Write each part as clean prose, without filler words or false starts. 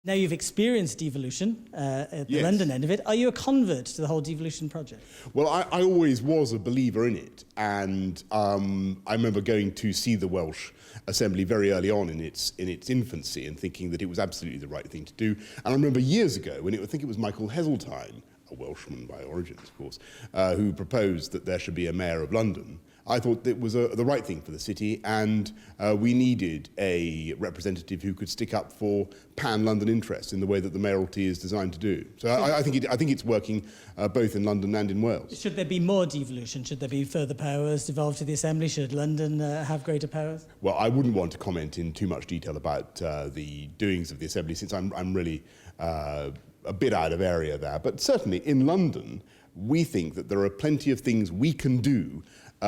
Now you've experienced devolution at the Yes. London end of it. Are you a convert to the whole devolution project? Well, I always was a believer in it, and I remember going to see the Welsh Assembly very early on in its infancy and thinking that it was absolutely the right thing to do. And I remember years ago when I think it was Michael Heseltine, a Welshman by origins, of course, who proposed that there should be a mayor of London. I thought it was the right thing for the city, and we needed a representative who could stick up for pan-London interests in the way that the mayoralty is designed to do. So I think it's working both in London and in Wales. Should there be more devolution? Should there be further powers devolved to the Assembly? Should London have greater powers? Well, I wouldn't want to comment in too much detail about the doings of the Assembly, since I'm really a bit out of area there. But certainly in London, we think that there are plenty of things we can do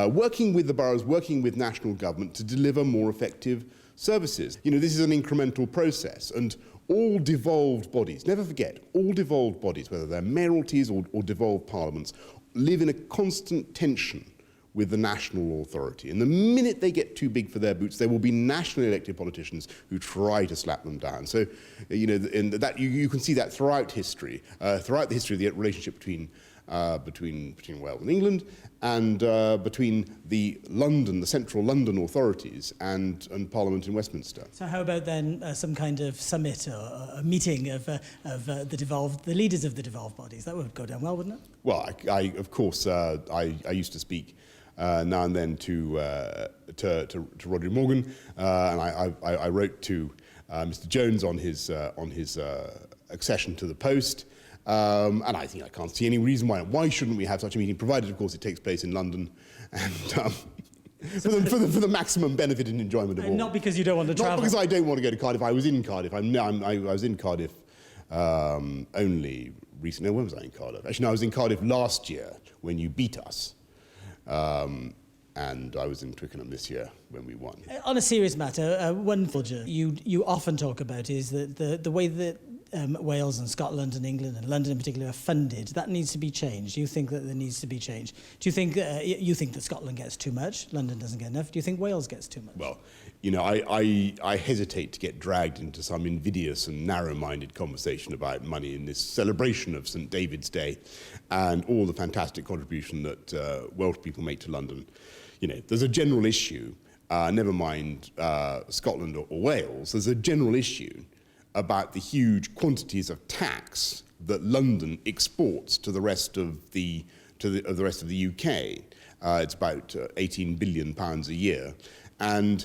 working with the boroughs, working with national government to deliver more effective services. You know, this is an incremental process, and all devolved bodies, never forget, all devolved bodies, whether they're mayoralties or devolved parliaments, live in a constant tension with the national authority. And the minute they get too big for their boots, there will be nationally elected politicians who try to slap them down. So, you know, and that you can see that throughout history, throughout the history of the relationship between Wales and England, and between the central London authorities and Parliament in Westminster. So how about then some kind of summit or a meeting of the leaders of the devolved bodies? That would go down well, wouldn't it? Well, I of course, I used to speak now and then to Roger Morgan, and I wrote to Mr. Jones on his accession to the post. And I think I can't see any reason why shouldn't we have such a meeting, provided, of course, it takes place in London, and for the maximum benefit and enjoyment of all. Not because you don't want to travel. Not because I don't want to go to Cardiff. I was in Cardiff. I was in Cardiff only recently. No, when was I in Cardiff? Actually, no, I was in Cardiff last year when you beat us. And I was in Twickenham this year when we won. On a serious matter, one thing you often talk about is that the way that Wales and Scotland and England and London in particular are funded, that needs to be changed. Do you think that there needs to be change? Do you think that Scotland gets too much, London doesn't get enough? Do you think Wales gets too much? Well, you know, I hesitate to get dragged into some invidious and narrow-minded conversation about money in this celebration of St. David's Day and all the fantastic contribution that Welsh people make to London. You know, there's a general issue, never mind Scotland or Wales, there's a general issue about the huge quantities of tax that London exports to the rest of the UK. It's about £18 billion a year, and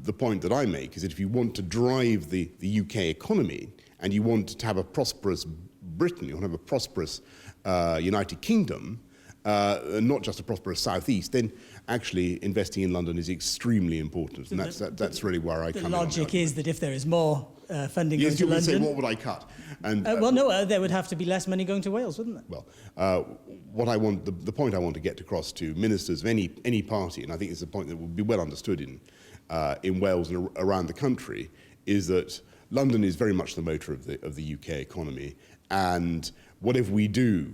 the point that I make is that if you want to drive the UK economy and you want to have a prosperous Britain, you want to have a prosperous United Kingdom, not just a prosperous southeast, then actually investing in London is extremely important, and that's really where I come in. The logic is that if there is more funding going to London... Yes, you would say, what would I cut? And, well, no, there would have to be less money going to Wales, wouldn't there? Well, the point I want to get across to ministers of any party, and I think it's a point that will be well understood in Wales and around the country, is that London is very much the motor of the UK economy, and whatever we do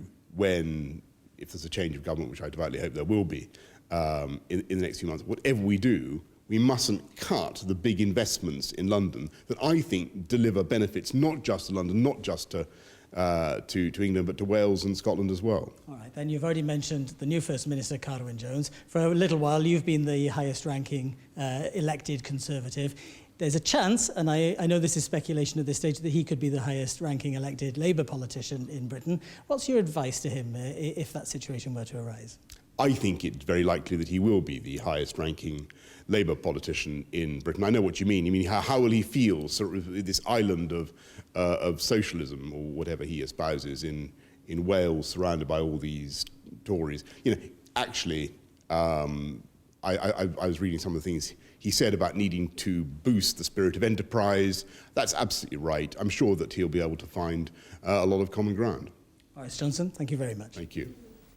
if there's a change of government, which I devoutly hope there will be in the next few months, whatever we do, we mustn't cut the big investments in London that I think deliver benefits not just to London, not just to England, but to Wales and Scotland as well. All right, then you've already mentioned the new First Minister, Carwyn Jones. For a little while, you've been the highest-ranking elected Conservative. There's a chance, and I know this is speculation at this stage, that he could be the highest-ranking elected Labour politician in Britain. What's your advice to him if that situation were to arise? I think it's very likely that he will be the highest-ranking Labour politician in Britain. I know what you mean. You mean, how will he feel sort of this island of socialism, or whatever he espouses, in Wales, surrounded by all these Tories? You know, actually, I was reading some of the things he said about needing to boost the spirit of enterprise. That's absolutely right. I'm sure that he'll be able to find a lot of common ground. Boris Johnson, thank you very much. Thank you.